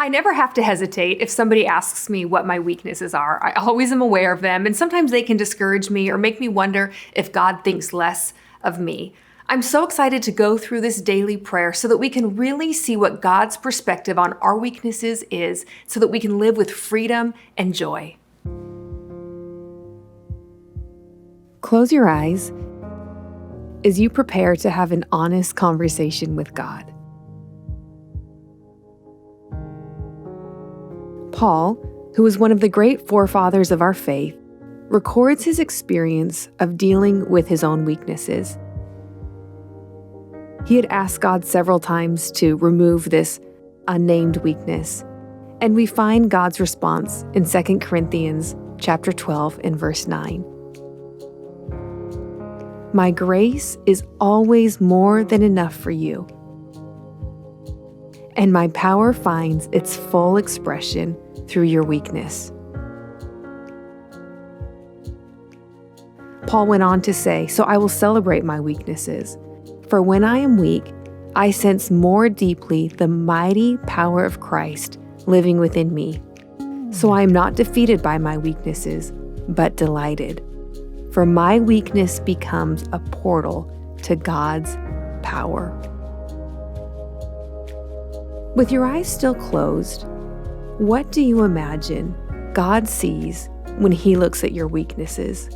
I never have to hesitate if somebody asks me what my weaknesses are. I always am aware of them, and sometimes they can discourage me or make me wonder if God thinks less of me. I'm so excited to go through this daily prayer so that we can really see what God's perspective on our weaknesses is, so that we can live with freedom and joy. Close your eyes as you prepare to have an honest conversation with God. Paul, who is one of the great forefathers of our faith, records his experience of dealing with his own weaknesses. He had asked God several times to remove this unnamed weakness, and we find God's response in 2 Corinthians chapter 12 and verse 9. My grace is always more than enough for you, and my power finds its full expression through your weakness. Paul went on to say, so I will celebrate my weaknesses, for when I am weak, I sense more deeply the mighty power of Christ living within me. So I am not defeated by my weaknesses, but delighted, for my weakness becomes a portal to God's power. With your eyes still closed, what do you imagine God sees when He looks at your weaknesses?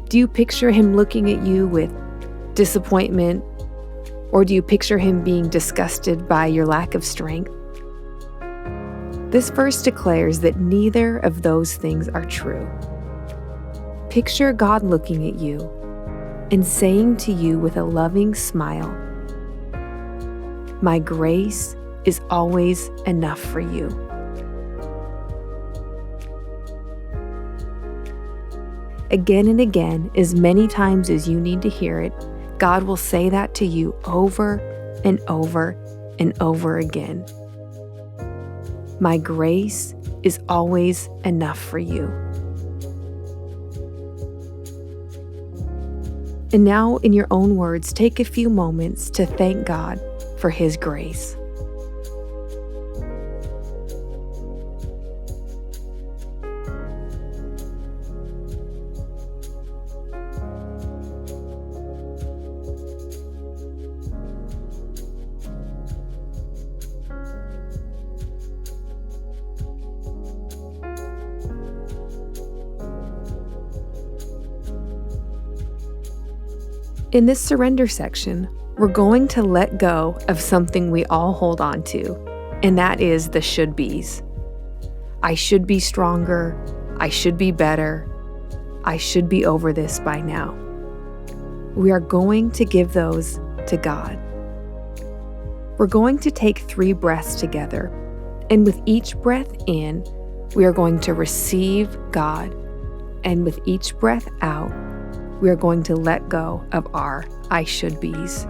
Do you picture Him looking at you with disappointment, or do you picture Him being disgusted by your lack of strength? This verse declares that neither of those things are true. Picture God looking at you and saying to you with a loving smile, my grace is always enough for you. Again and again, as many times as you need to hear it, God will say that to you over and over and over again. My grace is always enough for you. And now, in your own words, take a few moments to thank God for His grace. In this surrender section, we're going to let go of something we all hold on to, and that is the should-bes. I should be stronger. I should be better. I should be over this by now. We are going to give those to God. We're going to take 3 breaths together, and with each breath in, we are going to receive God, and with each breath out, we are going to let go of our I should be's.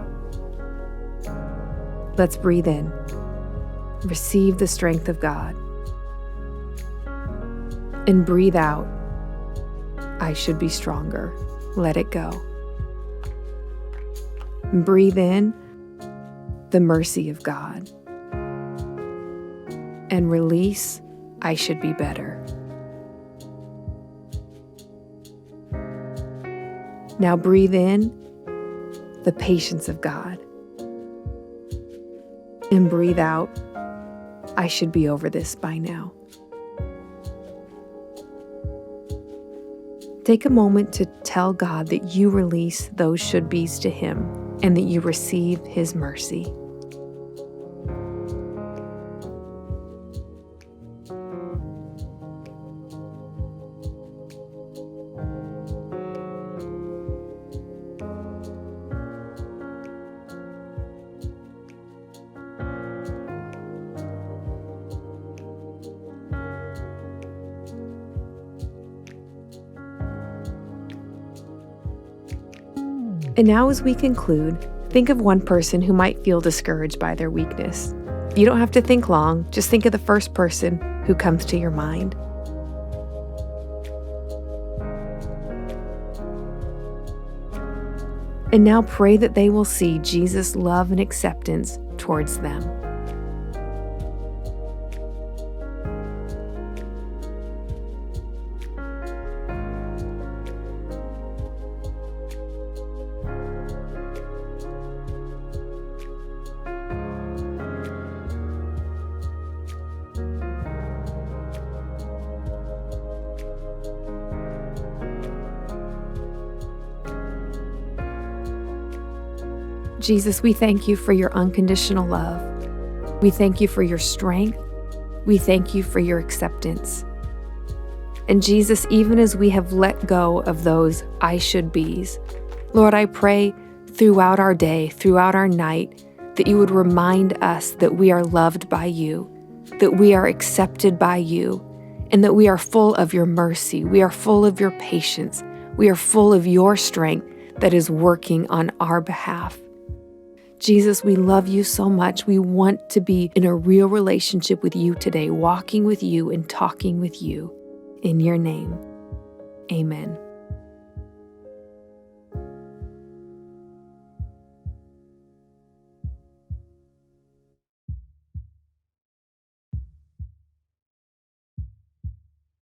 Let's breathe in. Receive the strength of God. And breathe out. I should be stronger. Let it go. And breathe in the mercy of God. And release, I should be better. Now breathe in the patience of God. And breathe out, I should be over this by now. Take a moment to tell God that you release those should-bes to Him and that you receive His mercy. And now as we conclude, think of one person who might feel discouraged by their weakness. You don't have to think long, just think of the first person who comes to your mind. And now pray that they will see Jesus' love and acceptance towards them. Jesus, we thank you for your unconditional love. We thank you for your strength. We thank you for your acceptance. And Jesus, even as we have let go of those I should be's, Lord, I pray throughout our day, throughout our night, that you would remind us that we are loved by you, that we are accepted by you, and that we are full of your mercy. We are full of your patience. We are full of your strength that is working on our behalf. Jesus, we love you so much. We want to be in a real relationship with you today, walking with you and talking with you. In your name, amen.